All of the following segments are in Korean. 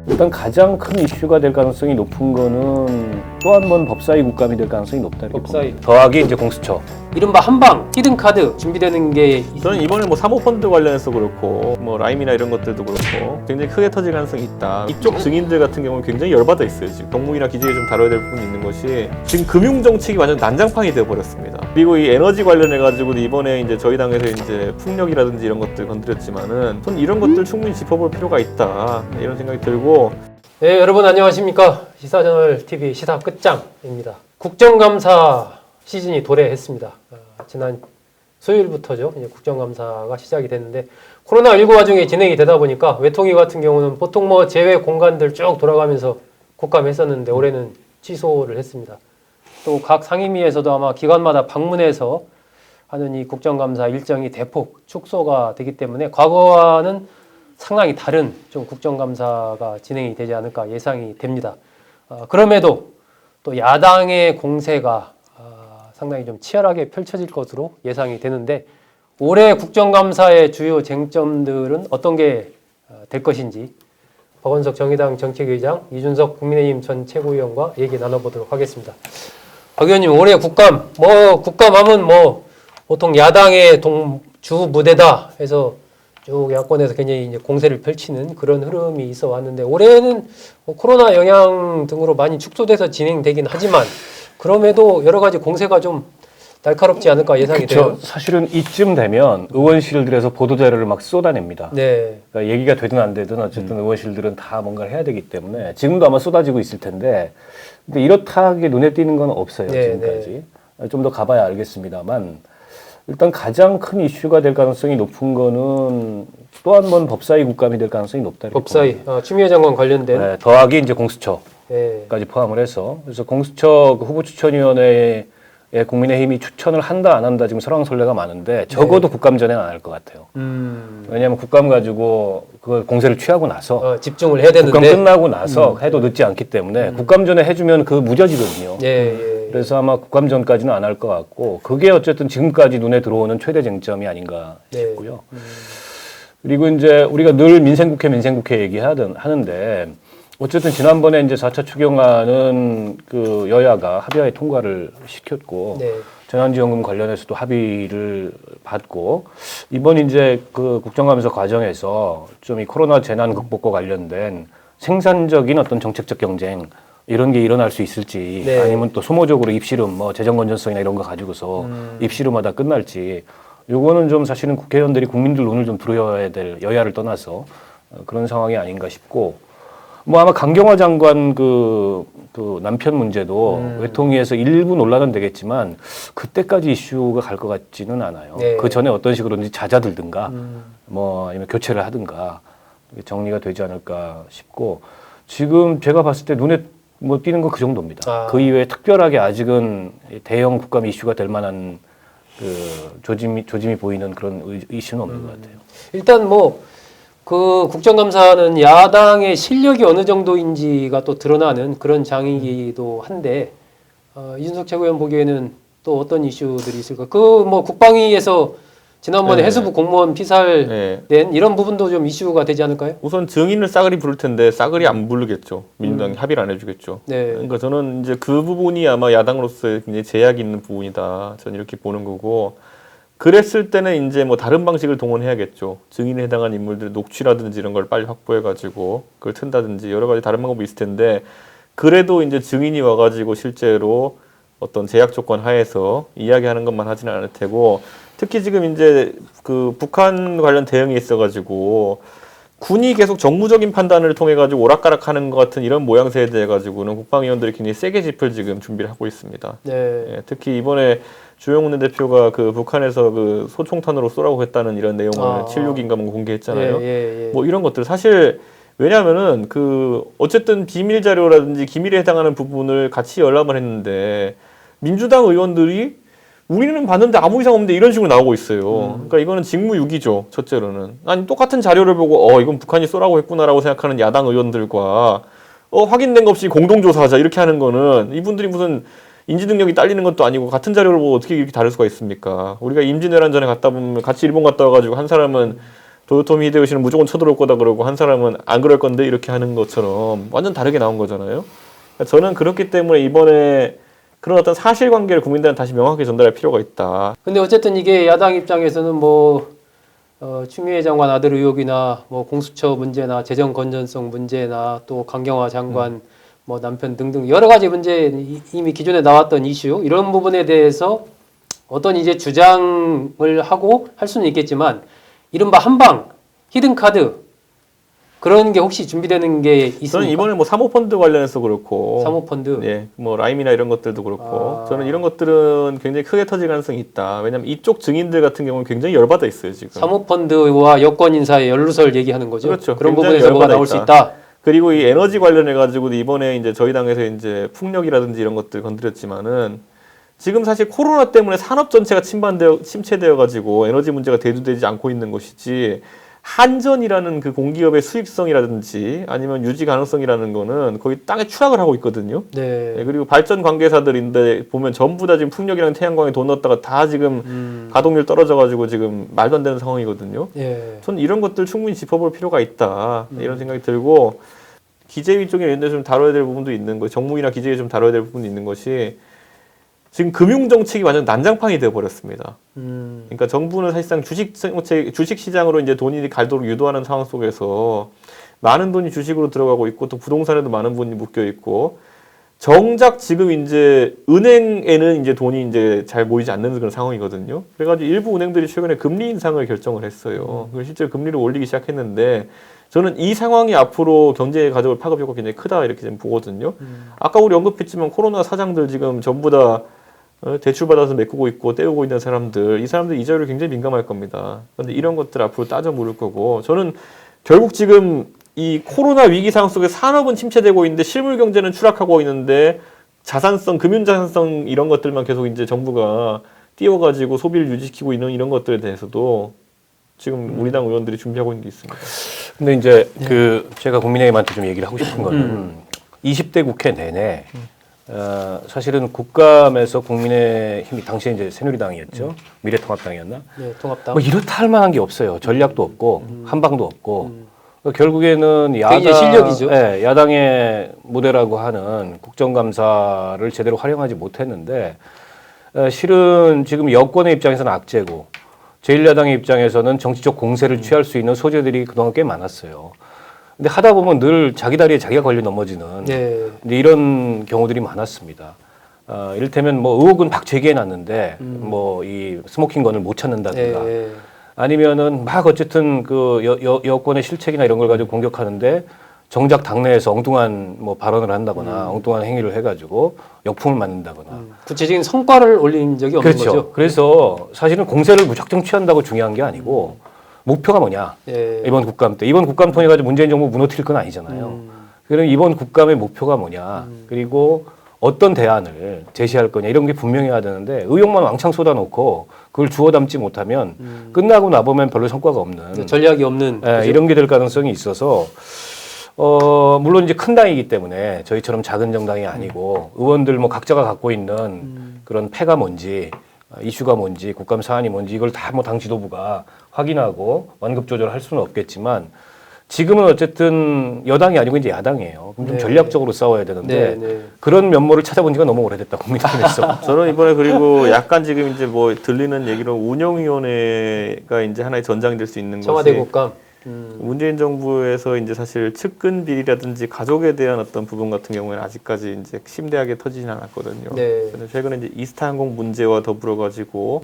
일단 가장 큰 이슈가 될 가능성이 높은 거는 또 한 번 법사위 국감이 될 가능성이 높다. 법사위. 더하기 이제 공수처. 이른바 한방 히든 카드 준비되는 게 저는 이번에 뭐 사모펀드 관련해서 그렇고 뭐 라임이나 이런 것들도 그렇고 굉장히 크게 터질 가능성이 있다. 이쪽 증인들 같은 경우는 굉장히 열받아 있어요. 지금 정무위나 기재에 좀 다뤄야 될 부분이 있는 것이 지금 금융정책이 완전 난장판이 되어버렸습니다. 그리고 이 에너지 관련해가지고 이번에 이제 저희 당에서 이제 풍력이라든지 이런 것들 건드렸지만은 전 이런 것들 충분히 짚어볼 필요가 있다 이런 생각이 들고. 네, 여러분 안녕하십니까. 시사저널TV 시사 끝장입니다. 국정감사 시즌이 도래했습니다. 지난 수요일부터죠. 이제 국정감사가 시작이 됐는데 코로나19 와중에 진행이 되다 보니까 외통위 같은 경우는 보통 뭐 제외 공간들 쭉 돌아가면서 국감했었는데 올해는 취소를 했습니다. 또 각 상임위에서도 아마 기관마다 방문해서 하는 이 국정감사 일정이 대폭 축소가 되기 때문에 과거와는 상당히 다른 좀 국정감사가 진행이 되지 않을까 예상이 됩니다. 그럼에도 또 야당의 공세가 상당히 좀 치열하게 펼쳐질 것으로 예상이 되는데 올해 국정감사의 주요 쟁점들은 어떤 게 될 것인지 박원석 정의당 정책위의장, 이준석 국민의힘 전 최고위원과 얘기 나눠보도록 하겠습니다. 박 의원님, 올해 국감, 국감하면 보통 야당의 주 무대다 해서 쭉 야권에서 굉장히 이제 공세를 펼치는 그런 흐름이 있어 왔는데 올해는 코로나 영향 등으로 많이 축소돼서 진행되긴 하지만 그럼에도 여러 가지 공세가 좀 날카롭지 않을까 예상이 돼요. 사실은 이쯤 되면 의원실들에서 보도자료를 막 쏟아냅니다. 네. 그러니까 얘기가 되든 안 되든 어쨌든 의원실들은 다 뭔가를 해야 되기 때문에 지금도 아마 쏟아지고 있을 텐데 근데 이렇다하게 눈에 띄는 건 없어요. 네, 지금까지. 좀 더 가봐야 알겠습니다만 일단 가장 큰 이슈가 될 가능성이 높은 거는 또 한 번 법사위 국감이 될 가능성이 높다. 법사위, 추미애 장관 관련된 네, 더하기 이제 공수처까지 네. 포함을 해서 그래서 공수처 후보 추천위원회에 국민의힘이 추천을 한다 안 한다 지금 설왕설래가 많은데 적어도 국감 전에는 안 할 것 같아요. 왜냐하면 국감 가지고 그 공세를 취하고 나서 집중을 해야 되는데 국감 끝나고 나서 해도 늦지 않기 때문에 국감 전에 해주면 그 무뎌지거든요. 그래서 아마 국감 전까지는 안 할 것 같고 그게 어쨌든 지금까지 눈에 들어오는 최대 쟁점이 아닌가 싶고요. 그리고 이제 우리가 늘 민생국회 얘기하는데 어쨌든 지난번에 이제 4차 추경안은 그 여야가 합의하에 통과를 시켰고 재난지원금 관련해서도 합의를 받고 이번 이제 그 국정감사 과정에서 좀 이 코로나 재난 극복과 관련된 생산적인 어떤 정책적 경쟁 이런 게 일어날 수 있을지 아니면 또 소모적으로 입씨름 재정 건전성이나 이런 거 가지고서 입씨름하다 끝날지 요거는 좀 사실은 국회의원들이 국민들 눈을 좀 들여야 될 여야를 떠나서 그런 상황이 아닌가 싶고 아마 강경화 장관 그 남편 문제도 외통위에서 일부 논란은 되겠지만 그때까지 이슈가 갈 것 같지는 않아요. 그 전에 어떤 식으로든지 잦아들든가 아니면 교체를 하든가 정리가 되지 않을까 싶고 지금 제가 봤을 때 눈에 띄는 건 그 정도입니다. 그 이외에 특별하게 아직은 대형 국감 이슈가 될 만한 그 조짐이 보이는 그런 이슈는 없는 것 같아요. 일단 그 국정감사는 야당의 실력이 어느 정도인지가 또 드러나는 그런 장이기도 한데 이준석 최고위원 보기에는 또 어떤 이슈들이 있을까? 국방위에서 지난번에 해수부 공무원 피살된 이런 부분도 좀 이슈가 되지 않을까요? 우선 증인을 싸그리 부를 텐데 싸그리 안 부르겠죠. 민주당이 합의를 안 해주겠죠. 그러니까 저는 이제 그 부분이 아마 야당으로서의 굉장히 제약이 있는 부분이다. 저는 이렇게 보는 거고. 그랬을 때는 이제 다른 방식을 동원해야겠죠. 증인에 해당한 인물들 녹취라든지 이런 걸 빨리 확보해가지고 그걸 튼다든지 여러 가지 다른 방법이 있을 텐데 그래도 이제 증인이 와가지고 실제로 어떤 제약 조건 하에서 이야기하는 것만 하지는 않을 테고 특히 지금 이제 그 북한 관련 대응이 있어가지고 군이 계속 정무적인 판단을 통해 가지고 오락가락하는 것 같은 이런 모양새에 대해 가지고는 국방위원들이 굉장히 세게 짚을 지금 준비를 하고 있습니다. 특히 이번에 주영훈 대표가 그 북한에서 그 소총탄으로 쏘라고 했다는 이런 내용을 76인가 공개했잖아요. 이런 것들 사실 왜냐하면은 어쨌든 비밀 자료라든지 기밀에 해당하는 부분을 같이 열람을 했는데 민주당 의원들이 우리는 봤는데 아무 이상 없는데 이런 식으로 나오고 있어요. 그러니까 이거는 직무유기죠. 첫째로는. 아니 똑같은 자료를 보고 이건 북한이 쏘라고 했구나라고 생각하는 야당 의원들과 확인된 것 없이 공동조사하자 이렇게 하는 거는 이분들이 무슨 인지 능력이 딸리는 것도 아니고 같은 자료를 보고 어떻게 이렇게 다를 수가 있습니까? 우리가 임진왜란전에 갔다 보면 같이 일본 갔다 와가지고 한 사람은 도요토미 히데요시는 무조건 쳐들어올 거다 그러고 한 사람은 안 그럴 건데 이렇게 하는 것처럼 완전 다르게 나온 거잖아요. 그러니까 저는 그렇기 때문에 이번에 그런 어떤 사실관계를 국민들한테 다시 명확하게 전달할 필요가 있다. 근데 어쨌든 이게 야당 입장에서는 뭐 추미애 장관 아들 의혹이나 뭐 공수처 문제나 재정 건전성 문제나 또 강경화 장관 뭐 남편 등등 여러 가지 문제 이미 기존에 나왔던 이슈 이런 부분에 대해서 어떤 이제 주장을 하고 할 수는 있겠지만 이른바 한방 히든 카드 그런 게 혹시 준비되는 게 있습니까? 저는 이번에 뭐 사모펀드 관련해서 그렇고 사모펀드 예, 뭐 라임이나 이런 것들도 그렇고 저는 이런 것들은 굉장히 크게 터질 가능성이 있다. 왜냐하면 이쪽 증인들 같은 경우는 굉장히 열받아 있어요 지금. 사모펀드와 여권 인사의 연루설 얘기하는 거죠. 그렇죠. 그런 부분에서 뭐가 나올 수 있다. 그리고 이 에너지 관련해 가지고도 이번에 이제 저희 당에서 이제 풍력이라든지 이런 것들 건드렸지만은 지금 사실 코로나 때문에 산업 전체가 침체되어 가지고 에너지 문제가 대두되지 않고 있는 것이지 한전이라는 그 공기업의 수익성이라든지 아니면 유지 가능성이라는 거는 거의 땅에 추락을 하고 있거든요. 네. 네, 그리고 발전 관계사들인데 보면 전부 다 지금 풍력이랑 태양광에 돈 넣었다가 다 지금 가동률 떨어져가지고 지금 말도 안 되는 상황이거든요. 예. 저는 이런 것들 충분히 짚어볼 필요가 있다 이런 생각이 들고 기재위 쪽에 이런 데 좀 다뤄야 될 부분도 있는 거, 정무위나 기재위 좀 다뤄야 될 부분도 있는 것이 지금 금융 정책이 완전 난장판이 되어 버렸습니다. 그러니까 정부는 사실상 주식 시장으로 이제 돈이 갈도록 유도하는 상황 속에서 많은 돈이 주식으로 들어가고 있고 또 부동산에도 많은 돈이 묶여 있고 정작 지금 이제 은행에는 이제 돈이 이제 잘 모이지 않는 그런 상황이거든요. 그래가지고 일부 은행들이 최근에 금리 인상을 결정을 했어요. 그리고 실제로 금리를 올리기 시작했는데 저는 이 상황이 앞으로 경제에 가져올 파급 효과가 굉장히 크다 이렇게 좀 보거든요. 아까 우리 언급했지만 코로나 사장들 지금 전부 다 대출 받아서 메꾸고 있고 떼우고 있는 사람들 이 사람들 이자율이 굉장히 민감할 겁니다. 그런데 이런 것들 앞으로 따져 물을 거고 저는 결국 지금 이 코로나 위기 상황 속에 산업은 침체되고 있는데 실물 경제는 추락하고 있는데 자산성, 금융 자산성 이런 것들만 계속 이제 정부가 띄워가지고 소비를 유지시키고 있는 이런 것들에 대해서도 지금 우리 당 의원들이 준비하고 있는 게 있습니다. 근데 이제 그 제가 국민의힘한테 좀 얘기를 하고 싶은 거는 20대 국회 내내 사실은 국감에서 국민의힘이 당시에 이제 새누리당이었죠. 미래통합당이었나? 네, 통합당. 뭐 이렇다 할 만한 게 없어요. 전략도 없고 한방도 없고 그러니까 결국에는 이제 실력이죠. 예, 야당의 모델라고 하는 국정감사를 제대로 활용하지 못했는데 실은 지금 여권의 입장에서는 악재고 제1야당의 입장에서는 정치적 공세를 취할 수 있는 소재들이 그동안 꽤 많았어요. 근데 하다 보면 늘 자기 다리에 자기가 걸려 넘어지는 네. 이런 경우들이 많았습니다. 이를테면 뭐 의혹은 막 제기해놨는데 뭐 이 스모킹건을 못 찾는다든가 네. 아니면은 막 어쨌든 그 여권의 실책이나 이런 걸 가지고 공격하는데 정작 당내에서 엉뚱한 뭐 발언을 한다거나 엉뚱한 행위를 해가지고 역풍을 맞는다거나 구체적인 성과를 올린 적이 없는 그렇죠. 거죠. 그래서 사실은 공세를 무작정 취한다고 중요한 게 아니고 목표가 뭐냐 예. 이번 국감 때 이번 국감 통해 가지고 문재인 정부 무너뜨릴 건 아니잖아요. 그럼 이번 국감의 목표가 뭐냐 그리고 어떤 대안을 제시할 거냐 이런 게 분명해야 되는데 의혹만 왕창 쏟아놓고 그걸 주워 담지 못하면 끝나고 나보면 별로 성과가 없는 전략이 없는 이런 게 될 가능성이 있어서 물론 이제 큰 당이기 때문에 저희처럼 작은 정당이 아니고 의원들 뭐 각자가 갖고 있는 그런 패가 뭔지 이슈가 뭔지 국감 사안이 뭔지 이걸 다 뭐 당 지도부가 확인하고 완급 조절할 수는 없겠지만 지금은 어쨌든 여당이 아니고 이제 야당이에요. 그럼 좀 네. 전략적으로 싸워야 되는데 네. 그런 면모를 찾아본 지가 너무 오래됐다 국민의힘에서. 저는 이번에 그리고 약간 지금 이제 뭐 들리는 얘기로 운영위원회가 이제 하나의 전장이 될 수 있는 청와대 것이 국감. 문재인 정부에서 이제 사실 측근 비리라든지 가족에 대한 어떤 부분 같은 경우에는 아직까지 이제 심대하게 터지진 않았거든요. 네. 그래서 최근에 이제 이스타항공 문제와 더불어 가지고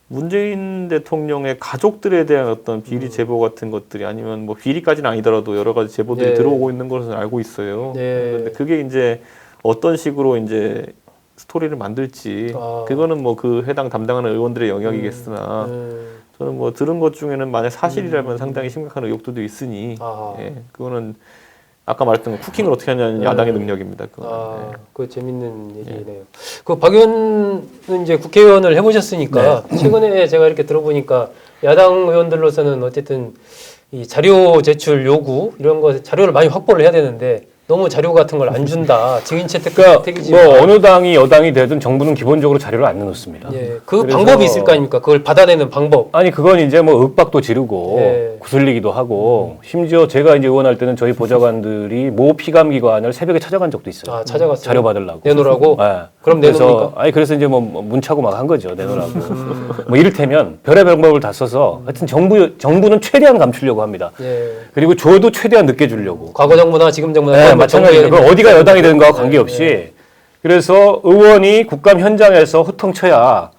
문재인 대통령의 가족들에 대한 어떤 비리 제보 같은 것들이 아니면 뭐 비리까지는 아니더라도 여러 가지 제보들이 네. 들어오고 있는 것은 알고 있어요. 네. 그런데 그게 이제 어떤 식으로 이제 스토리를 만들지 그거는 뭐 그 해당 담당하는 의원들의 영역이겠으나 저는 뭐 들은 것 중에는 만약 사실이라면 상당히 심각한 의혹들도 있으니 예, 그거는 아까 말했던 거 쿠킹을 어떻게 하냐는 야당의 능력입니다. 그거. 네. 그 재밌는 얘기네요. 그 박 의원은 이제 국회의원을 해보셨으니까 최근에 제가 이렇게 들어보니까 야당 의원들로서는 어쨌든 이 자료 제출 요구 이런 거 자료를 많이 확보를 해야 되는데 너무 자료 같은 걸 안 준다. 증인 채택 그러니까 택이지. 뭐 어느 당이 여당이 되든 정부는 기본적으로 자료를 안 내놓습니다. 예, 그 방법이 있을 거 아닙니까? 그걸 받아내는 방법. 아니 그건 이제 뭐 윽박도 지르고 예. 구슬리기도 하고 심지어 제가 이제 의원할 때는 저희 보좌관들이 모 피감기관을 새벽에 찾아간 적도 있어요. 아, 찾아갔어요. 자료 받으려고. 내놓으라고? 네. 그럼 내놓습니까? 그래서 이제 뭐 문차고 막 한 거죠. 내놓으라고. 뭐 이를테면 별의 방법을 다 써서 하여튼 정부는 최대한 감추려고 합니다. 예. 그리고 줘도 최대한 늦게 주려고. 과거 정부나 지금 정부나 네, 뭐 마찬가지예요. 정부의 어디가 여당이 되는 거와 관계없이. 그래서 의원이 국감 현장에서 호통쳐야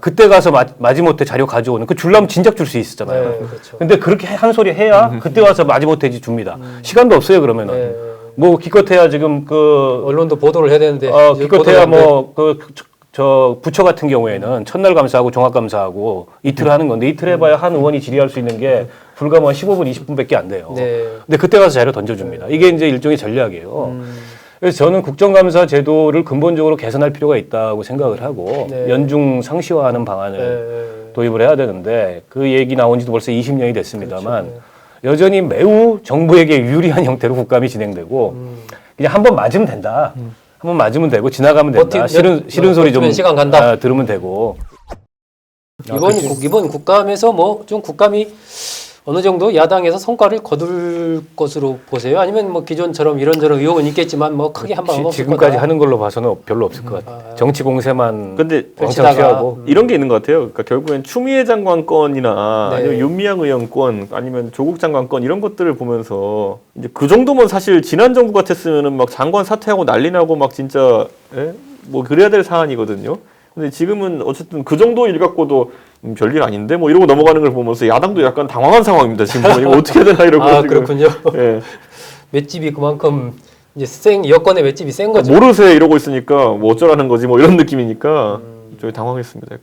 그때 가서 마지못해 자료 가져오는 그 줄라면 진작 줄 수 있었잖아요. 네, 그렇죠. 근데 그렇게 한 소리 해야 그때 와서 마지못해 줍니다. 시간도 없어요 그러면은. 네. 뭐 기껏해야 지금 그 언론도 보도를 해야 되는데 기껏해야 뭐 저 부처 같은 경우에는 첫날 감사하고 종합 감사하고 이틀 하는 건데 이틀 해봐야 한 의원이 질의할 수 있는 게 불과 뭐 15분 20분밖에 안 돼요. 네. 근데 그때 가서 자료 던져줍니다. 이게 이제 일종의 전략이에요. 그래서 저는 국정감사 제도를 근본적으로 개선할 필요가 있다고 생각을 하고 네. 연중 상시화하는 방안을 네. 도입을 해야 되는데 그 얘기 나온 지도 벌써 20년이 됐습니다만 그렇죠. 여전히 매우 정부에게 유리한 형태로 국감이 진행되고 그냥 한 번 맞으면 된다. 한 번 맞으면 되고 지나가면 된다. 싫은 소리 좀 시간 간다. 들으면 되고. 이번 국감에서 뭐 좀 국감이 어느 정도 야당에서 성과를 거둘 것으로 보세요? 아니면 뭐 기존처럼 이런저런 의혹은 있겠지만 뭐 크게 한 방은 없을 지금까지 거다. 하는 걸로 봐서는 별로 없을 것 같아요. 정치 공세만 근데 왕창 취하고. 이런 게 있는 것 같아요. 그러니까 결국엔 추미애 장관 건이나 네. 아니면 윤미향 의원 건 아니면 조국 장관 건 이런 것들을 보면서 이제 그 정도면 사실 지난 정부 같았으면은 막 장관 사퇴하고 난리 나고 막 진짜 뭐 그래야 될 사안이거든요. 근데 지금은 어쨌든 그 정도 일 갖고도 별일 아닌데 뭐 이러고 넘어가는 걸 보면서 야당도 약간 당황한 상황입니다. 지금 보면 이거 어떻게 해야 되나 이러고. 지금. 그렇군요. 예. 맷집이 그만큼 이제 여권의 맷집이 센 거죠. 모르세 이러고 있으니까 뭐 어쩌라는 거지 뭐 이런 느낌이니까 저희 당황했습니다.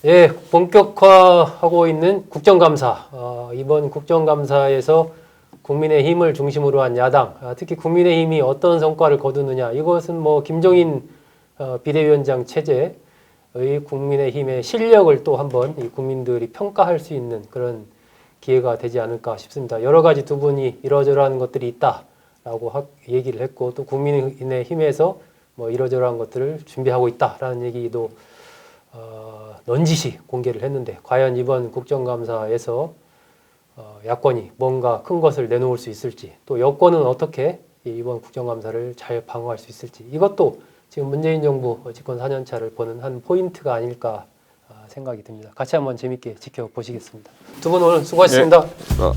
예, 본격화하고 있는 국정감사. 이번 국정감사에서 국민의힘을 중심으로 한 야당, 특히 국민의힘이 어떤 성과를 거두느냐. 이것은 뭐 김종인 비대위원장 체제의 국민의힘의 실력을 또 한번 이 국민들이 평가할 수 있는 그런 기회가 되지 않을까 싶습니다. 여러 가지 두 분이 이러저러한 것들이 있다라고 얘기를 했고 또 국민의힘에서 뭐 이러저러한 것들을 준비하고 있다라는 얘기도 넌지시 공개를 했는데 과연 이번 국정감사에서 야권이 뭔가 큰 것을 내놓을 수 있을지 또 여권은 어떻게 이번 국정감사를 잘 방어할 수 있을지 이것도 지금 문재인 정부 집권 4년차를 보는 한 포인트가 아닐까 생각이 듭니다. 같이 한번 재밌게 지켜보시겠습니다. 두 분 오늘 수고하셨습니다. 네.